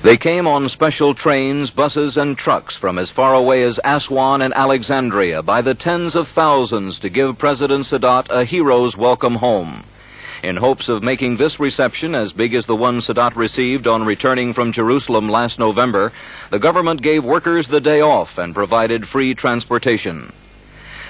They came on special trains, buses, and trucks from as far away as Aswan and Alexandria by the tens of thousands to give President Sadat a hero's welcome home. In hopes of making this reception as big as the one Sadat received on returning from Jerusalem last November, the government gave workers the day off and provided free transportation.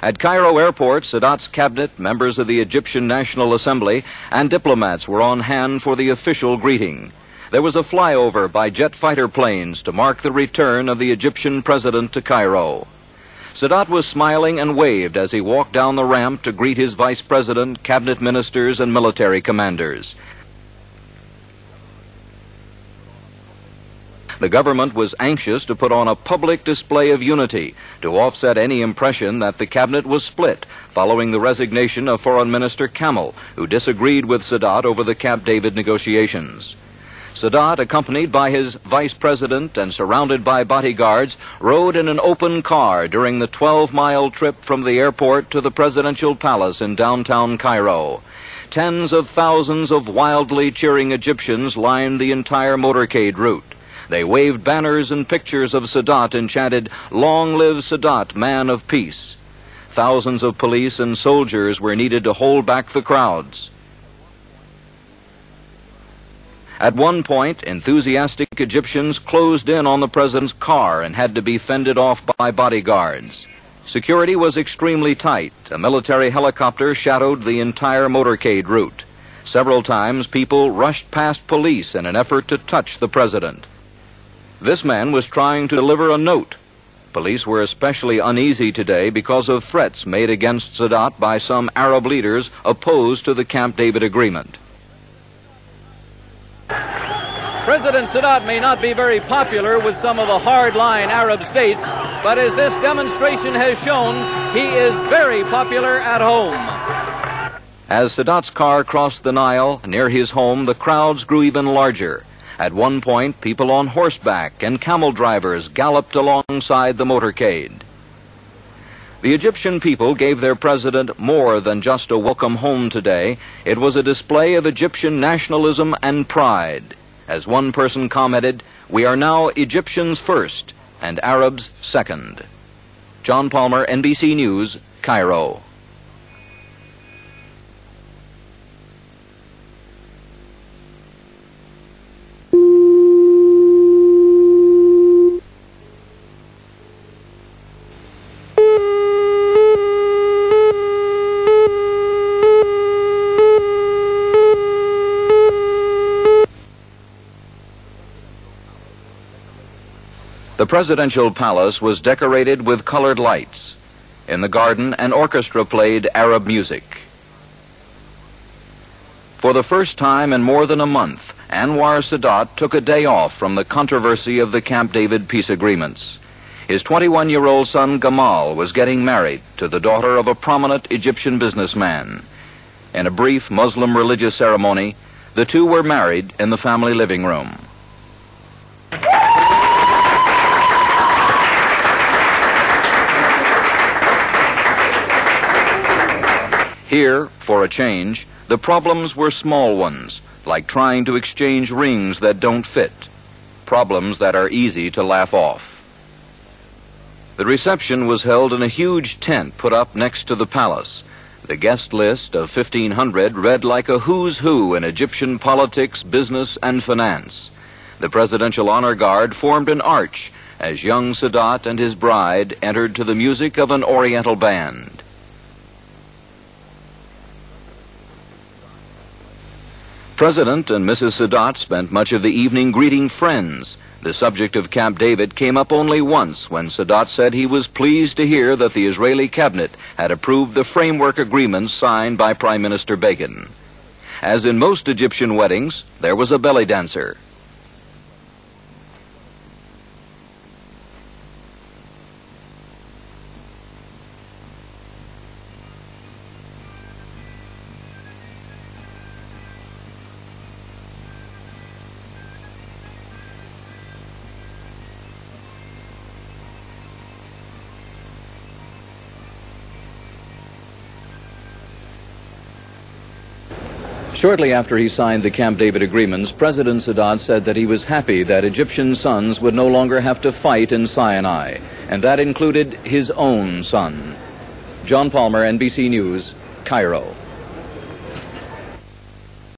At Cairo airport, Sadat's cabinet, members of the Egyptian National Assembly, and diplomats were on hand for the official greeting. There was a flyover by jet fighter planes to mark the return of the Egyptian president to Cairo. Sadat was smiling and waved as he walked down the ramp to greet his vice president, cabinet ministers, and military commanders. The government was anxious to put on a public display of unity to offset any impression that the cabinet was split following the resignation of Foreign Minister Kamel, who disagreed with Sadat over the Camp David negotiations. Sadat, accompanied by his vice president and surrounded by bodyguards, rode in an open car during the 12-mile trip from the airport to the presidential palace in downtown Cairo. Tens of thousands of wildly cheering Egyptians lined the entire motorcade route. They waved banners and pictures of Sadat and chanted, "Long live Sadat, man of peace." Thousands of police and soldiers were needed to hold back the crowds. At one point, enthusiastic Egyptians closed in on the president's car and had to be fended off by bodyguards. Security was extremely tight. A military helicopter shadowed the entire motorcade route. Several times, people rushed past police in an effort to touch the president. This man was trying to deliver a note. Police were especially uneasy today because of threats made against Sadat by some Arab leaders opposed to the Camp David agreement. President Sadat may not be very popular with some of the hard-line Arab states, but as this demonstration has shown, he is very popular at home. As Sadat's car crossed the Nile near his home, the crowds grew even larger. At one point, people on horseback and camel drivers galloped alongside the motorcade. The Egyptian people gave their president more than just a welcome home today. It was a display of Egyptian nationalism and pride. As one person commented, "We are now Egyptians first and Arabs second." John Palmer, NBC News, Cairo. The presidential palace was decorated with colored lights. In the garden, an orchestra played Arab music. For the first time in more than a month, Anwar Sadat took a day off from the controversy of the Camp David peace agreements. His 21-year-old son Gamal was getting married to the daughter of a prominent Egyptian businessman. In a brief Muslim religious ceremony, the two were married in the family living room. Here, for a change, the problems were small ones, like trying to exchange rings that don't fit. Problems that are easy to laugh off. The reception was held in a huge tent put up next to the palace. The guest list of 1,500 read like a who's who in Egyptian politics, business, and finance. The Presidential Honor Guard formed an arch as young Sadat and his bride entered to the music of an Oriental band. President and Mrs. Sadat spent much of the evening greeting friends. The subject of Camp David came up only once when Sadat said he was pleased to hear that the Israeli cabinet had approved the framework agreements signed by Prime Minister Begin. As in most Egyptian weddings, there was a belly dancer. Shortly after he signed the Camp David agreements, President Sadat said that he was happy that Egyptian sons would no longer have to fight in Sinai, and that included his own son. John Palmer, NBC News, Cairo.